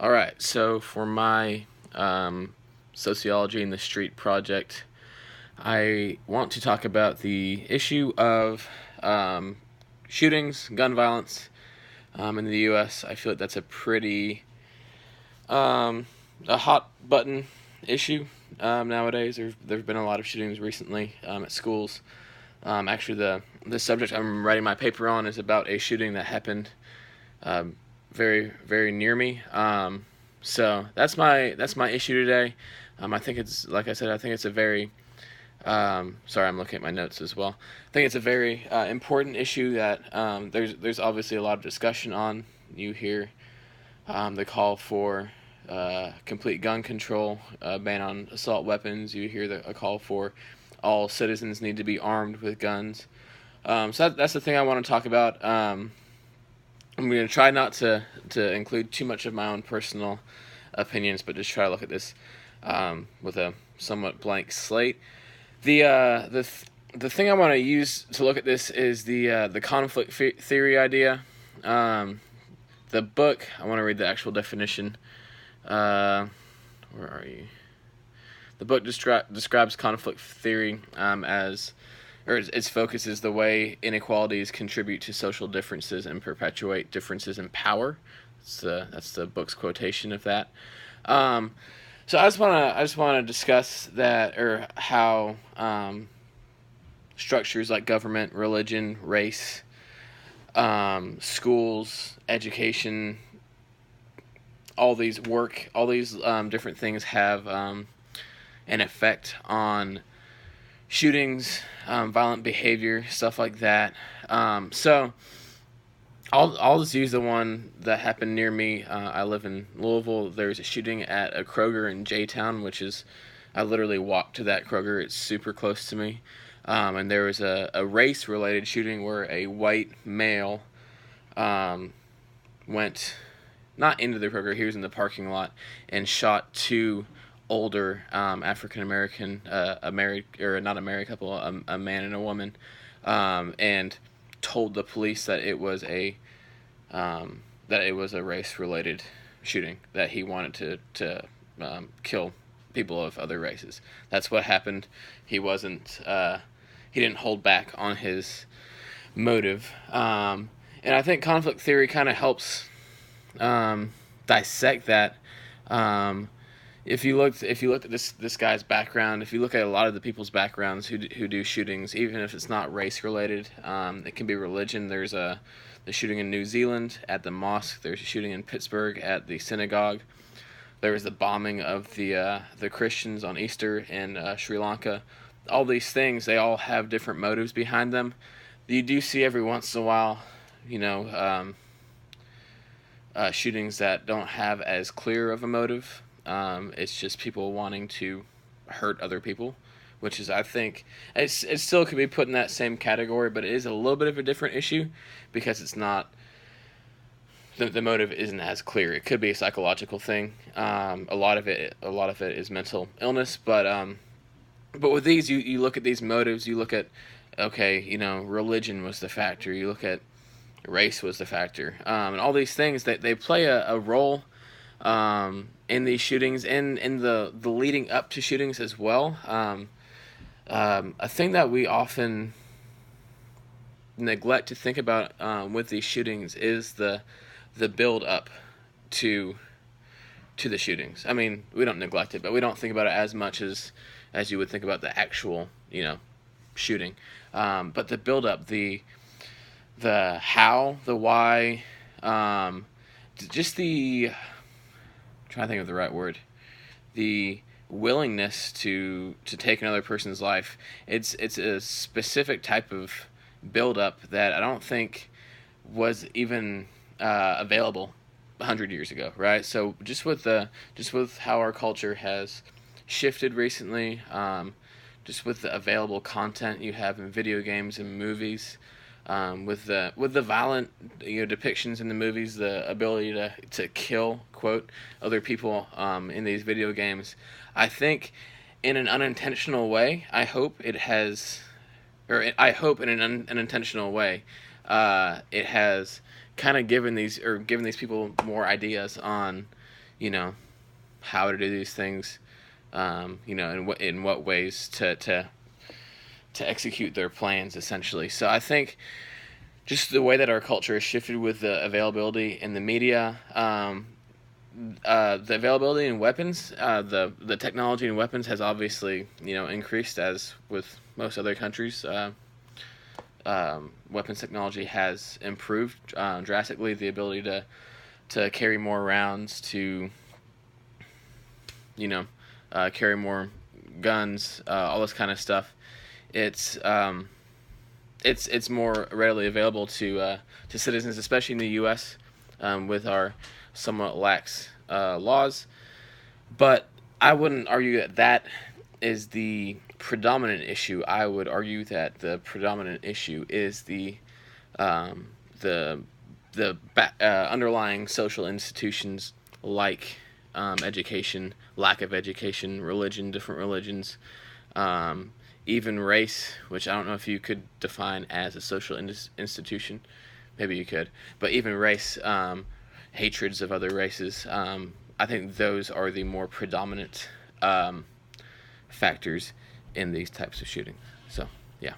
All right, so for my Sociology in the Street project, I want to talk about the issue of shootings, gun violence in the U.S. I feel like that's a pretty a hot button issue nowadays. There've been a lot of shootings recently at schools. Actually, the subject I'm writing my paper on is about a shooting that happened very near me. So that's my issue today. I think it's like I said. I think it's a very sorry, I'm looking at my notes as well. I think it's a very important issue that there's obviously a lot of discussion on. You hear the call for complete gun control, ban on assault weapons. You hear a call for all citizens need to be armed with guns. So that's the thing I want to talk about. I'm going to try not to include too much of my own personal opinions, but just try to look at this with a somewhat blank slate. The thing I want to use to look at this is the conflict theory idea. The book, I want to read the actual definition. Where are you? The book describes conflict theory its focus is the way inequalities contribute to social differences and perpetuate differences in power. That's the book's quotation of that. So I just want to discuss that, or how structures like government, religion, race, schools, education, all these different things have an effect on shootings, violent behavior, stuff like that. So I'll just use the one that happened near me. I live in Louisville. There's a shooting at a Kroger in J-Town, I literally walked to that Kroger. It's super close to me. And there was a race-related shooting where a white male went not into the Kroger. He was in the parking lot and shot two older African American, a married couple, a man and a woman, and told the police that it was a race related shooting, that he wanted to kill people of other races. That's what happened. He didn't hold back on his motive, and I think conflict theory kind of helps dissect that. If you looked at this guy's background, if you look at a lot of the people's backgrounds who do shootings, even if it's not race related, it can be religion. There's the shooting in New Zealand at the mosque. There's a shooting in Pittsburgh at the synagogue. There was the bombing of the Christians on Easter in Sri Lanka. All these things, they all have different motives behind them. You do see every once in a while, shootings that don't have as clear of a motive. It's just people wanting to hurt other people, which is, I think, it still could be put in that same category, but it is a little bit of a different issue because it's not, the motive isn't as clear. It could be a psychological thing. A lot of it is mental illness, but with these, you look at these motives. You look at, okay, religion was the factor. You look at race was the factor, and all these things that they play a role in these shootings, in the leading up to shootings as well. A thing that we often neglect to think about with these shootings is the build up to the shootings. I mean, we don't neglect it, but we don't think about it as much as you would think about the actual shooting. But the build up, the how, the why, just the, I'm trying to think of the right word, the willingness to take another person's life. It's a specific type of build up that I don't think was even available 100 years ago, right? So just with how our culture has shifted recently, just with the available content you have in video games and movies, with the violent depictions in the movies, the ability to kill, quote, other people in these video games, I think in an unintentional way, I hope in an unintentional way, it has kind of given these people more ideas on you know, how to do these things, in what ways to execute their plans, essentially. So I think just the way that our culture has shifted with the availability in the media, the availability in weapons, the technology in weapons has obviously increased, as with most other countries. Weapons technology has improved drastically. The ability to carry more rounds, to carry more guns, all this kind of stuff. It's it's more readily available to citizens, especially in the U.S. With our somewhat lax laws. But I wouldn't argue that that is the predominant issue. I would argue that the predominant issue is um, the underlying social institutions like education, lack of education, religion, different religions, um, even race, which I don't know if you could define as a social institution. Maybe you could, but even race, hatreds of other races. I think those are the more predominant factors in these types of shooting. So, yeah.